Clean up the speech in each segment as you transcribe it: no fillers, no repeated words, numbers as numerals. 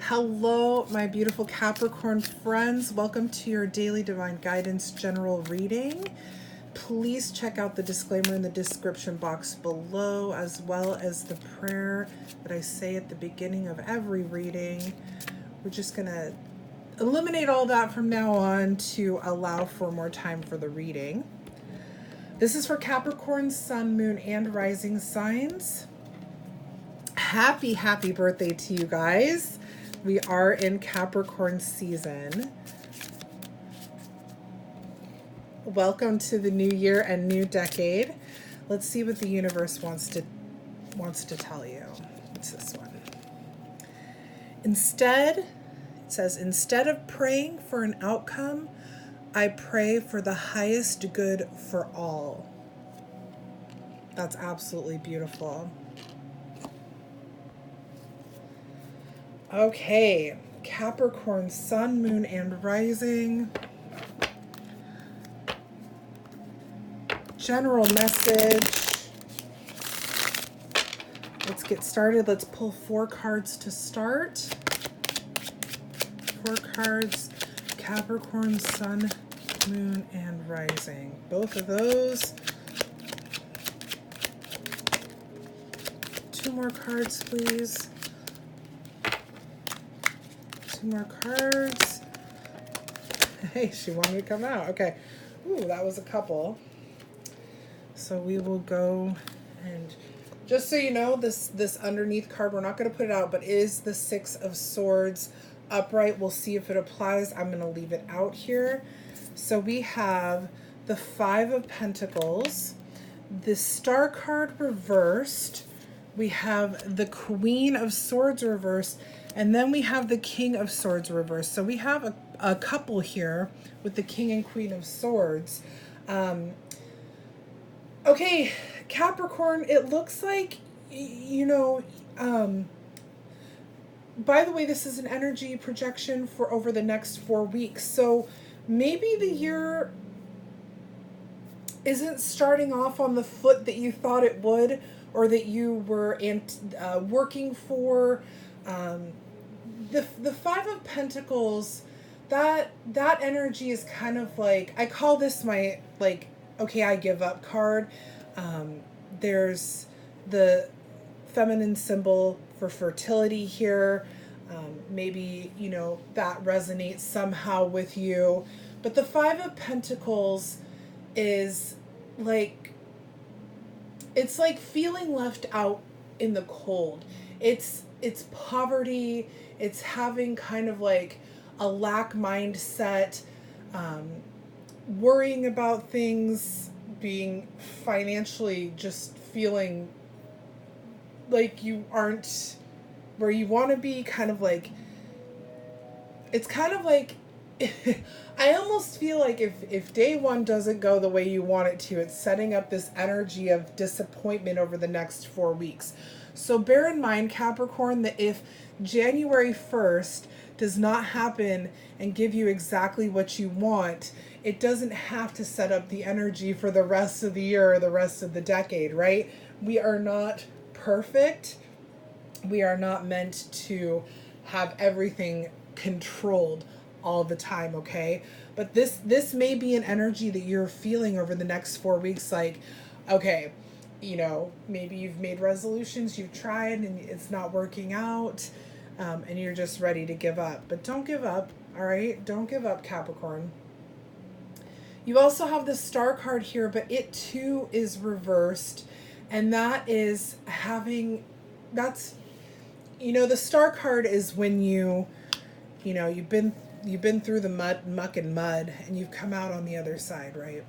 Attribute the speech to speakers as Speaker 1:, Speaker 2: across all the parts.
Speaker 1: Hello, my beautiful Capricorn friends. Welcome to your daily divine guidance general reading. Please check out the disclaimer in the description box below, as well as the prayer that I say at the beginning of every reading. We're just going to eliminate all that from now on to allow for more time for the reading. This is for Capricorn, Sun, Moon, and Rising signs. Happy birthday to you guys. We are in Capricorn season. Welcome to the new year and new decade. Let's see what the universe wants to tell you. What's this one? It says, instead of praying for an outcome, I pray for the highest good for all. That's absolutely beautiful. Okay, Capricorn, Sun, Moon, and Rising. General message. Let's get started. Let's pull 4 cards to start. 4 cards, Capricorn, Sun, Moon, and Rising. Both of those. 2 more cards, please. 2 more cards. Hey, she wanted to come out. Okay. Ooh, that was a couple. So we will go, and just so you know, this underneath card, we're not going to put it out, but it is the 6 of Swords upright. We'll see if it applies. I'm going to leave it out here. So we have the 5 of Pentacles, the Star card reversed, we have the Queen of Swords reversed, and then we have the King of Swords reversed. So we have a couple here with the King and Queen of Swords. Okay, Capricorn, it looks like, by the way, this is an energy projection for over the next 4 weeks. So maybe the year isn't starting off on the foot that you thought it would, or that you were working for. The 5 of Pentacles, that energy is kind of like, I call this my, like, okay, I give up card. There's the feminine symbol for fertility here. Maybe, that resonates somehow with you. But the 5 of Pentacles is like, it's like feeling left out in the cold. It's poverty. It's having kind of like a lack mindset, worrying about things, being financially, just feeling like you aren't where you want to be, kind of like, it's kind of like, I almost feel like if day 1 doesn't go the way you want it to, it's setting up this energy of disappointment over the next 4 weeks. So bear in mind, Capricorn, that if January 1st does not happen and give you exactly what you want, it doesn't have to set up the energy for the rest of the year or the rest of the decade, right? We are not perfect. We are not meant to have everything controlled all the time, okay? But this may be an energy that you're feeling over the next 4 weeks, like, okay, maybe you've made resolutions, you've tried, and it's not working out, and you're just ready to give up. But don't give up, all right? Don't give up, Capricorn. You also have the Star card here, but it too is reversed, and that is the Star card is when you've been through the muck and mud, and you've come out on the other side, right?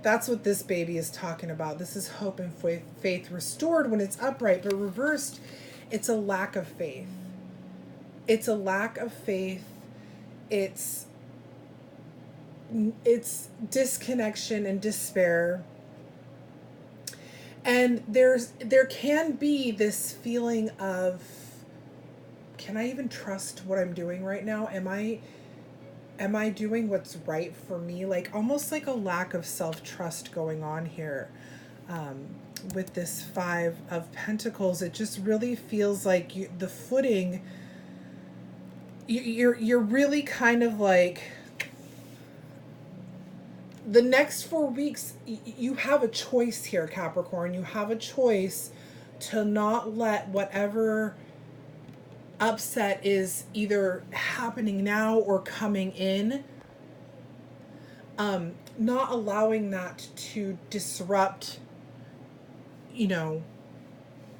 Speaker 1: That's what this baby is talking about. This is hope and faith restored when it's upright, but reversed, it's a lack of faith. It's a lack of faith. It's disconnection and despair. And there can be this feeling of, can I even trust what I'm doing right now? Am I doing what's right for me? Like, almost like a lack of self-trust going on here. With this 5 of Pentacles, it just really feels like the footing you're really kind of like, the next 4 weeks, you have a choice here, Capricorn. You have a choice to not let whatever upset is either happening now or coming in, not allowing that to disrupt, you know,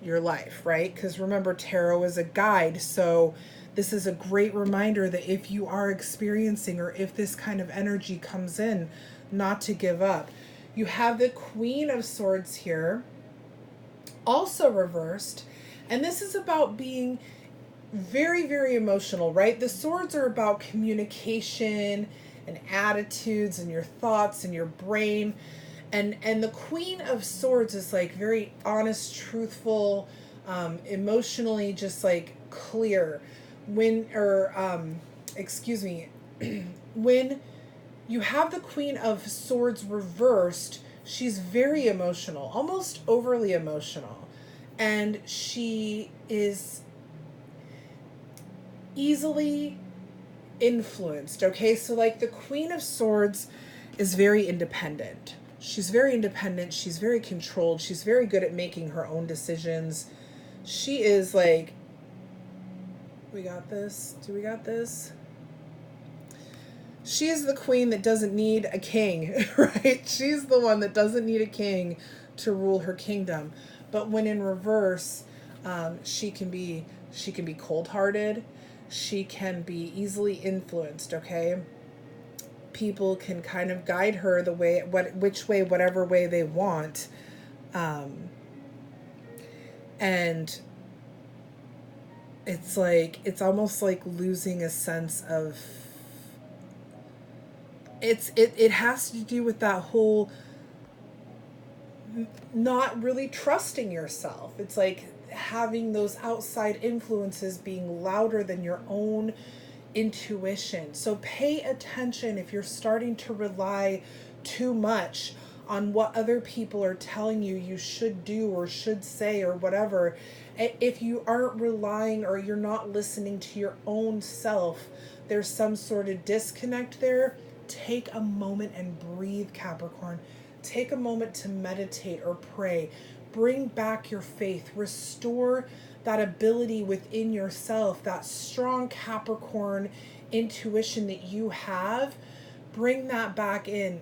Speaker 1: your life, right? Because remember, tarot is a guide. So this is a great reminder that if you are experiencing, or if this kind of energy comes in, not to give up. You have the Queen of Swords here, also reversed. And this is about being very, very emotional, right? The swords are about communication and attitudes and your thoughts and your brain. And the Queen of Swords is like very honest, truthful, emotionally just like clear. When, or, excuse me, when you have the Queen of Swords reversed, she's very emotional, almost overly emotional. And she is easily influenced, okay? So like the Queen of Swords is very independent. She's very independent. She's very controlled. She's very good at making her own decisions. She is like, we got this. Do we got this? She is the queen that doesn't need a king, right? She's the one that doesn't need a king to rule her kingdom. But when in reverse, she can be cold-hearted. She can be easily influenced, okay? People can kind of guide her the way, which way, whatever way they want. And it's like, it's almost like losing a sense of, it has to do with that whole not really trusting yourself. It's like having those outside influences being louder than your own intuition. So pay attention if you're starting to rely too much on what other people are telling you you should do or should say or whatever. If you aren't relying, or you're not listening to your own self, there's some sort of disconnect there. Take a moment and breathe, Capricorn. Take a moment to meditate or pray. Bring back your faith. Restore that ability within yourself, that strong Capricorn intuition that you have. Bring that back in.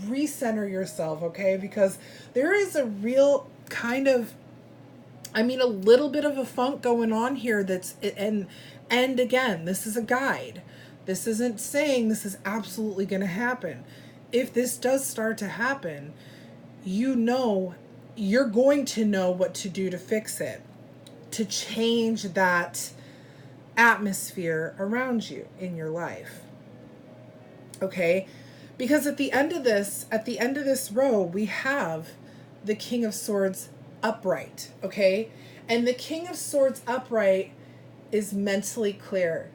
Speaker 1: Recenter yourself, okay? Because there is a real kind of, a little bit of a funk going on here that's, and again, this is a guide. This isn't saying this is absolutely going to happen. If this does start to happen, you're going to know what to do to fix it, to change that atmosphere around you in your life. Okay? Because at the end of this row, we have the King of Swords upright, okay? And the King of Swords upright is mentally clear.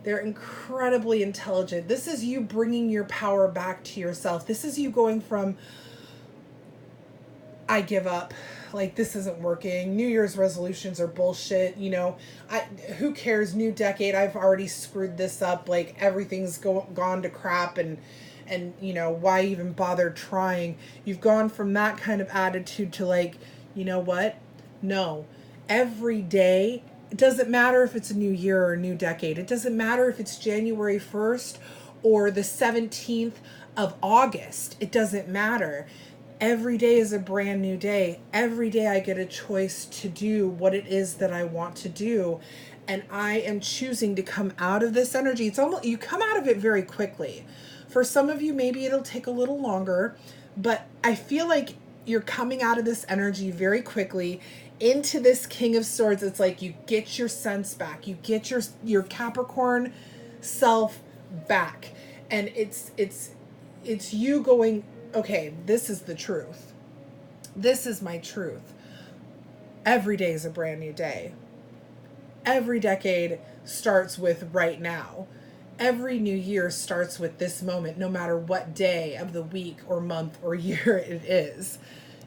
Speaker 1: They're incredibly intelligent. This is you bringing your power back to yourself. This is you going from, I give up, like this isn't working, New Year's resolutions are bullshit, who cares, new decade, I've already screwed this up, like everything's gone to crap, and why even bother trying? You've gone from that kind of attitude to like, you know what? No. Every day, it doesn't matter if it's a new year or a new decade. It doesn't matter if it's January 1st or the 17th of August. It doesn't matter. Every day is a brand new day. Every day I get a choice to do what it is that I want to do. And I am choosing to come out of this energy. It's almost, you come out of it very quickly. For some of you, maybe it'll take a little longer, but I feel like you're coming out of this energy very quickly into this King of Swords. It's like you get your sense back. You get your Capricorn self back. And it's you going, okay, this is the truth. This is my truth. Every day is a brand new day. Every decade starts with right now. Every new year starts with this moment, no matter what day of the week or month or year it is.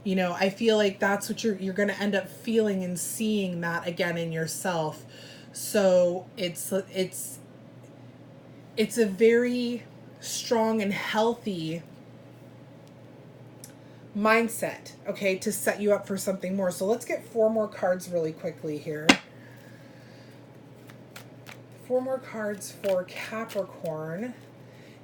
Speaker 1: I feel like that's what you're going to end up feeling and seeing that again in yourself. So it's it's a very strong and healthy mindset, okay, to set you up for something more. So let's get 4 more cards really quickly here. 4 more cards for Capricorn.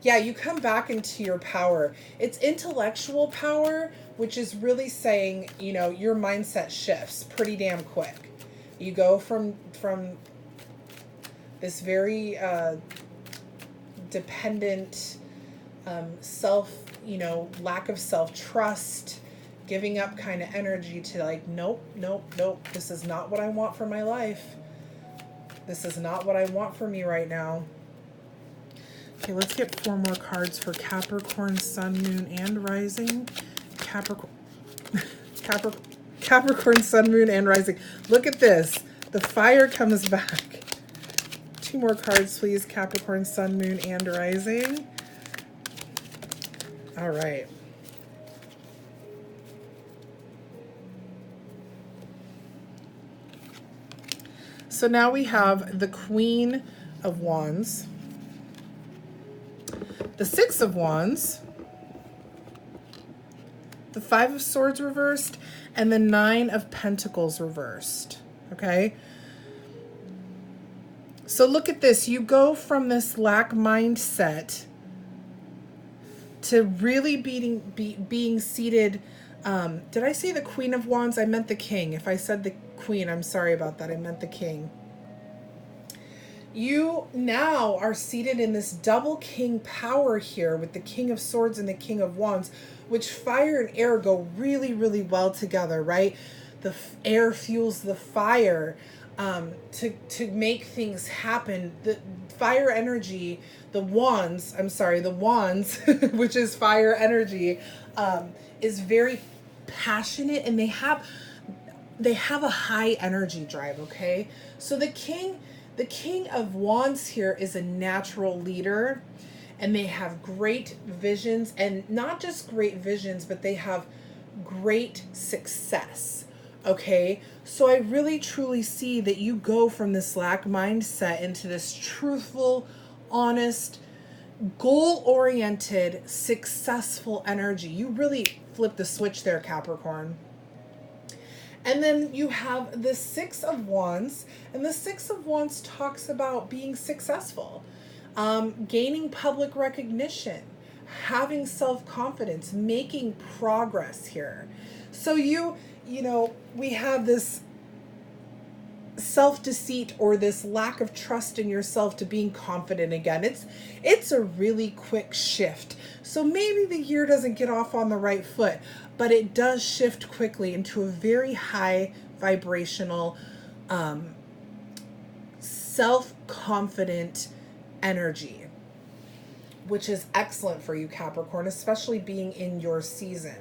Speaker 1: Yeah, you come back into your power. It's intellectual power, which is really saying, you know, your mindset shifts pretty damn quick. You go from this very dependent, self, you know, lack of self-trust, giving up kind of energy to like, nope, nope, nope, this is not what I want for my life. This is not what I want for me right now. Okay, let's get 4 more cards for Capricorn, Sun, Moon, and Rising. Capricorn, Sun, Moon, and Rising. Look at this. The fire comes back. 2 more cards, please. Capricorn, Sun, Moon, and Rising. All right. So now we have the Queen of Wands, the 6 of Wands, the 5 of Swords reversed, and the 9 of Pentacles reversed. Okay? So look at this. You go from this lack mindset to really being seated. Did I say the Queen of Wands? I meant the King. If I said the Queen, I'm sorry about that. I meant the King. You now are seated in this double king power here with the King of Swords and the King of Wands, which fire and air go really, really well together, right? The air fuels the fire to make things happen. The fire energy, the wands, which is fire energy, is very passionate, and they have a high energy drive, okay? So the King of Wands here is a natural leader, and they have great visions, and not just great visions, but they have great success. Okay, so I really truly see that you go from this lack mindset into this truthful, honest, goal-oriented, successful energy. You really flip the switch there, Capricorn. And then you have the 6 of Wands, and the 6 of Wands talks about being successful, gaining public recognition, having self-confidence, making progress here. So you know, we have this self-deceit or this lack of trust in yourself to being confident again. It's a really quick shift. So maybe the year doesn't get off on the right foot, but it does shift quickly into a very high vibrational, self-confident energy, which is excellent for you, Capricorn, especially being in your season.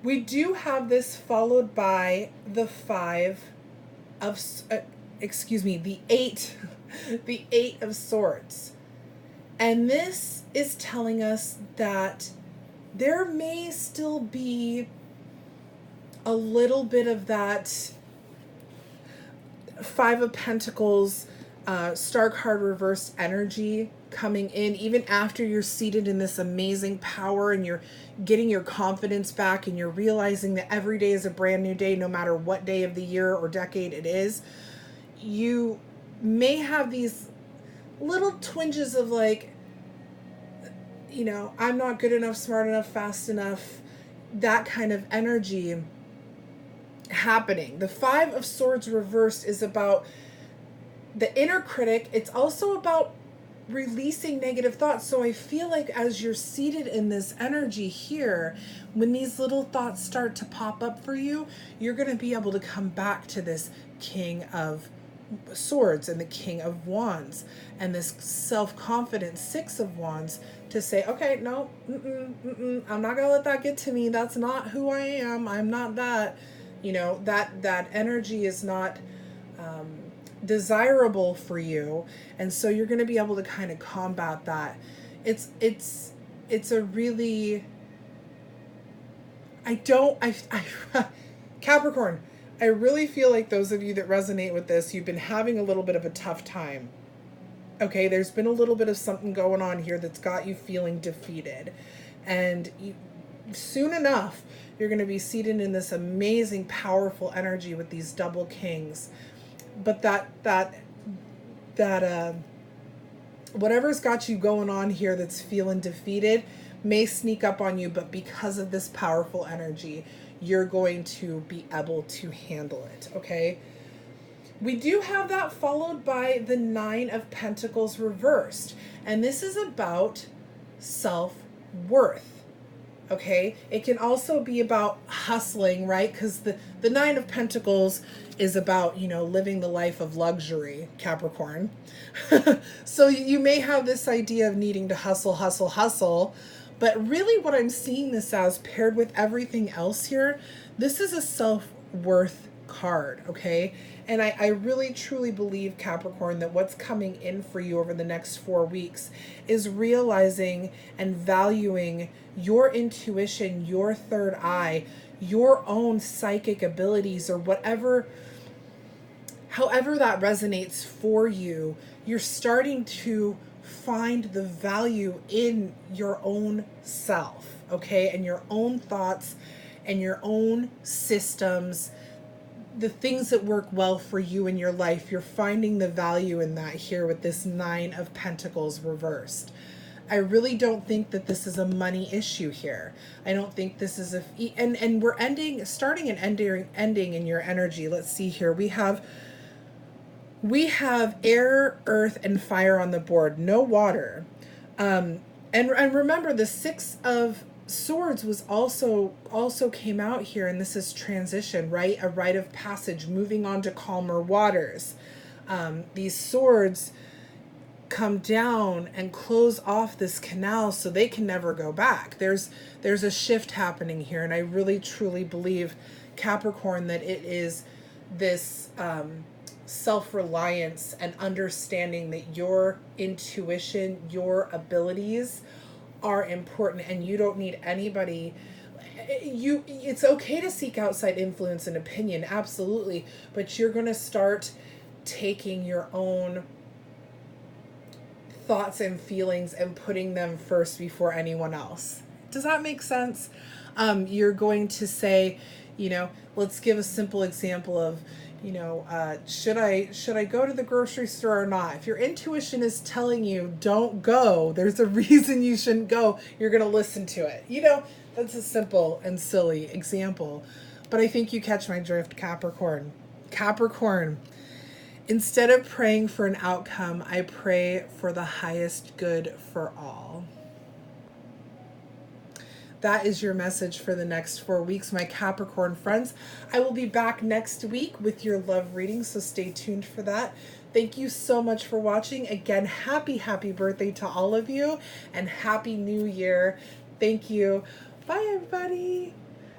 Speaker 1: We do have this followed by the 5 of, the 8, the 8 of Swords. And this is telling us that there may still be a little bit of that 5 of Pentacles, Star card reversed energy coming in, even after you're seated in this amazing power and you're getting your confidence back and you're realizing that every day is a brand new day, no matter what day of the year or decade it is. You may have these little twinges of like, you know, I'm not good enough, smart enough, fast enough, that kind of energy happening. The 5 of Swords reversed is about the inner critic. It's also about releasing negative thoughts. So I feel like as you're seated in this energy here, when these little thoughts start to pop up for you, you're going to be able to come back to this King of Swords and the King of Wands and this self-confident 6 of Wands to say, okay, no, I'm not gonna let that get to me. That's not who I am. I'm not that. You know, that energy is not desirable for you, and so you're going to be able to kind of combat that. It's a really, Capricorn, I really feel like those of you that resonate with this, you've been having a little bit of a tough time. Okay, there's been a little bit of something going on here that's got you feeling defeated. And soon enough, you're going to be seated in this amazing, powerful energy with these double kings. But that whatever's got you going on here that's feeling defeated may sneak up on you, but because of this powerful energy, you're going to be able to handle it, okay? We do have that followed by the Nine of Pentacles reversed, and this is about self-worth. Okay, it can also be about hustling, right? Because the Nine of Pentacles is about, living the life of luxury, Capricorn. So you may have this idea of needing to hustle, hustle, hustle. But really what I'm seeing this as, paired with everything else here, this is a self-worth card, okay? And I really truly believe, Capricorn, that what's coming in for you over the next 4 weeks is realizing and valuing your intuition, your third eye, your own psychic abilities, or however that resonates for you. You're starting to find the value in your own self, okay? And your own thoughts and your own systems, the things that work well for you in your life. You're finding the value in that here with this Nine of Pentacles reversed. I really don't think that this is a money issue here. I don't think this is and we're starting and ending in your energy. Let's see here. We have air, earth, and fire on the board. No water. And remember, the Six of Swords was also came out here, and this is transition, right? A rite of passage, moving on to calmer waters. These swords come down and close off this canal so they can never go back. There's a shift happening here, and I really truly believe, Capricorn, that it is this self-reliance and understanding that your intuition, your abilities are important, and you don't need anybody. It's okay to seek outside influence and opinion, absolutely, but you're going to start taking your own thoughts and feelings and putting them first before anyone else. Does that make sense? You're going to say, let's give a simple example of, should I go to the grocery store or not? If your intuition is telling you don't go, there's a reason you shouldn't go, you're going to listen to it. That's a simple and silly example, but I think you catch my drift, Capricorn. Capricorn, instead of praying for an outcome, I pray for the highest good for all. That is your message for the next 4 weeks, my Capricorn friends. I will be back next week with your love reading, so stay tuned for that. Thank you so much for watching. Again, happy birthday to all of you, and Happy New Year. Thank you. Bye, everybody.